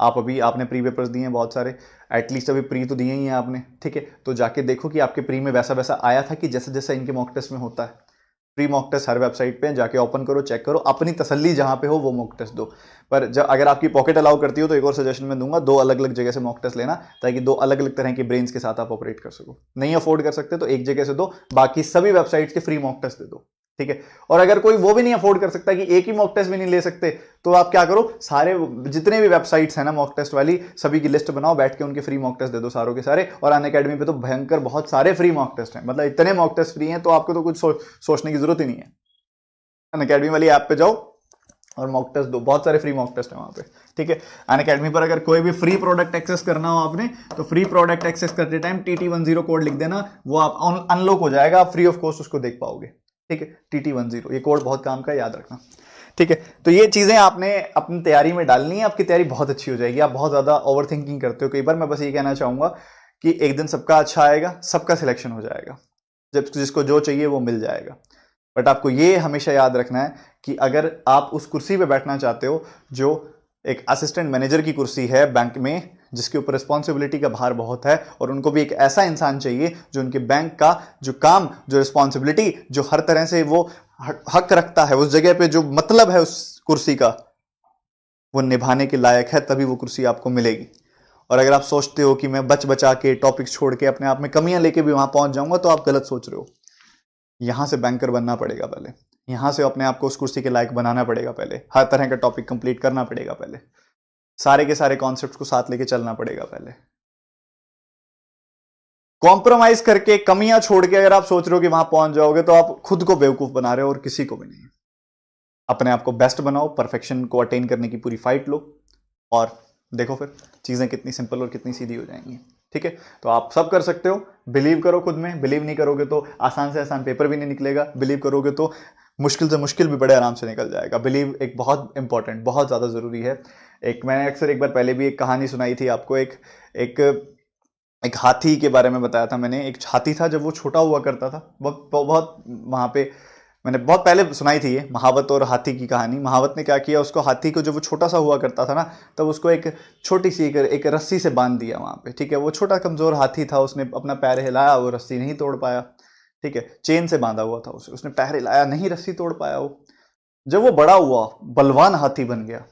Speaker 1: आप अभी आपने प्री पेपर्स दिए हैं बहुत सारे, एटलीस्ट अभी प्री तो दिए ही हैं आपने, ठीक है, तो जाके देखो कि आपके प्री में वैसा वैसा आया था कि जैसे जैसा इनके मॉक टेस्ट में होता है। प्री मॉक टेस्ट हर वेबसाइट पे जाके ओपन करो, चेक करो, अपनी तसल्ली जहां पे हो वो मॉक टेस्ट दो। पर जब अगर आपकी पॉकेट अलाउ करती हो तो एक और सजेशन मैं दूंगा, 2 अलग अलग जगह से मॉक टेस्ट लेना, ताकि 2 अलग अलग तरह के ब्रेन्स के साथ आप ऑपरेट कर सको। नहीं अफोर्ड कर सकते तो एक जगह से दो, बाकी सभी वेबसाइट्स के फ्री मॉक टेस्ट दे दो, ठीक है। और अगर कोई वो भी नहीं अफोर्ड कर सकता कि एक ही मॉक टेस्ट भी नहीं ले सकते, तो आप क्या करो, सारे जितने भी वेबसाइट्स हैं ना मॉक टेस्ट वाली, सभी की लिस्ट बनाओ, बैठ के उनके फ्री मॉक टेस्ट दे दो सारों के सारे। और अनअकैडमी पे तो भयंकर बहुत सारे फ्री मॉक टेस्ट हैं, मतलब इतने मॉक टेस्ट फ्री हैं तो आपको तो कुछ सोचने की जरूरत ही नहीं है। अनअकैडमी वाली ऐप पे जाओ और मॉक टेस्ट दो, बहुत सारे फ्री मॉक टेस्ट है वहां पे, ठीक है। अनअकैडमी पर अगर कोई भी फ्री प्रोडक्ट एक्सेस करना हो आपने, तो फ्री प्रोडक्ट एक्सेस करते टाइम TT10 कोड लिख देना, वो आप अनलॉक हो जाएगा, आप फ्री ऑफ कॉस्ट उसको देख पाओगे, ठीक है। TT10 ये कोड बहुत काम का है, याद रखना, ठीक है। तो ये चीजें आपने अपनी तैयारी में डालनी है, आपकी तैयारी बहुत अच्छी हो जाएगी। आप बहुत ज्यादा ओवर थिंकिंग करते हो कई बार, मैं बस ये कहना चाहूंगा कि एक दिन सबका अच्छा आएगा, सबका सिलेक्शन हो जाएगा, जब जिसको जो चाहिए वो मिल जाएगा। बट आपको ये हमेशा याद रखना है कि अगर आप उस कुर्सी पे बैठना चाहते हो जो एक असिस्टेंट मैनेजर की कुर्सी है बैंक में, जिसके ऊपर रिस्पॉन्सिबिलिटी का भार बहुत है, और उनको भी एक ऐसा इंसान चाहिए जो उनके बैंक का जो काम, जो रिस्पॉन्सिबिलिटी, जो हर तरह से वो हक रखता है उस जगह पे, जो मतलब है उस कुर्सी का, वो निभाने के लायक है, तभी वो कुर्सी आपको मिलेगी। और अगर आप सोचते हो कि मैं बच बचा के टॉपिक्स छोड़ के अपने आप में कमियां लेके भी वहां पहुंच जाऊंगा, तो आप गलत सोच रहे हो। यहां से बैंकर बनना पड़ेगा पहले, यहां से अपने आप को उस कुर्सी के लायक बनाना पड़ेगा पहले, हर तरह का टॉपिक कंप्लीट करना पड़ेगा पहले, सारे के सारे कॉन्सेप्ट्स को साथ लेके चलना पड़ेगा पहले। कॉम्प्रोमाइज करके कमियां छोड़ के अगर आप सोच रहे हो कि वहां पहुंच जाओगे, तो आप खुद को बेवकूफ बना रहे हो और किसी को भी नहीं। अपने आप को बेस्ट बनाओ, परफेक्शन को अटेन करने की पूरी फाइट लो, और देखो फिर चीजें कितनी सिंपल और कितनी सीधी हो जाएंगी, ठीक है। तो आप सब कर सकते हो, बिलीव करो खुद में, बिलीव नहीं करोगे तो आसान से आसान पेपर भी नहीं निकलेगा, बिलीव करोगे तो मुश्किल से मुश्किल भी बड़े आराम से निकल जाएगा। बिलीव एक बहुत इंपॉर्टेंट, बहुत ज्यादा जरूरी है। एक मैंने अक्सर एक बार पहले भी एक कहानी सुनाई थी आपको, एक एक हाथी के बारे में बताया था मैंने। एक हाथी था, जब वो छोटा हुआ करता था, बहुत बहुत वहां पे मैंने बहुत पहले सुनाई थी ये महावत और हाथी की कहानी। महावत ने क्या किया, उसको हाथी को जब वो छोटा सा हुआ करता था ना, तब उसको एक छोटी सी एक रस्सी से बांध दिया वहां पे, ठीक है। वो छोटा कमजोर हाथी था, उसने अपना पैर हिलाया, वो रस्सी नहीं तोड़ पाया, ठीक है। चेन से बांधा हुआ था उसे, उसने पैर हिलाया, नहीं रस्सी तोड़ पाया वो। जब वो बड़ा हुआ, बलवान हाथी बन गया,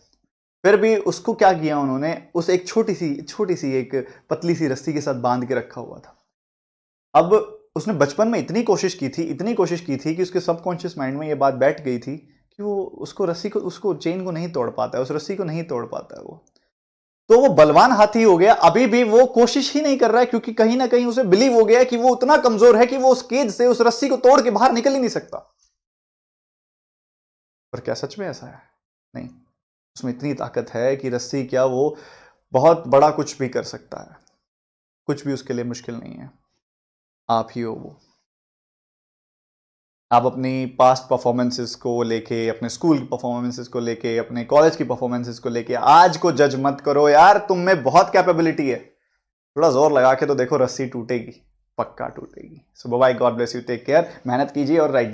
Speaker 1: फिर भी उसको क्या किया उन्होंने, उस एक छोटी सी एक पतली सी रस्सी के साथ बांध के रखा हुआ था। अब उसने बचपन में इतनी कोशिश की थी, इतनी कोशिश की थी कि उसके सबकॉन्शियस माइंड में ये बात बैठ गई थी कि वो उसको रस्सी को, उसको चेन को नहीं तोड़ पाता है, उस रस्सी को नहीं तोड़ पाता है वो। तो वो बलवान हाथी हो गया, अभी भी वो कोशिश ही नहीं कर रहा है, क्योंकि कहीं ना कहीं उसे बिलीव हो गया कि वो उतना कमजोर है कि वो उस केज से, उस रस्सी को तोड़ के बाहर निकल ही नहीं सकता। पर क्या सच में ऐसा है? नहीं, उसमें इतनी ताकत है कि रस्सी क्या, वो बहुत बड़ा कुछ भी कर सकता है, कुछ भी उसके लिए मुश्किल नहीं है। आप ही हो वो। आप अपनी पास्ट परफॉर्मेंसेस को लेके, अपने स्कूल की परफॉर्मेंसेस को लेके, अपने कॉलेज की परफॉर्मेंसेस को लेके आज को जज मत करो यार, तुम में बहुत कैपेबिलिटी है। थोड़ा जोर लगा के तो देखो, रस्सी टूटेगी, पक्का टूटेगी। So bye, god bless you, take care, मेहनत कीजिए और राइट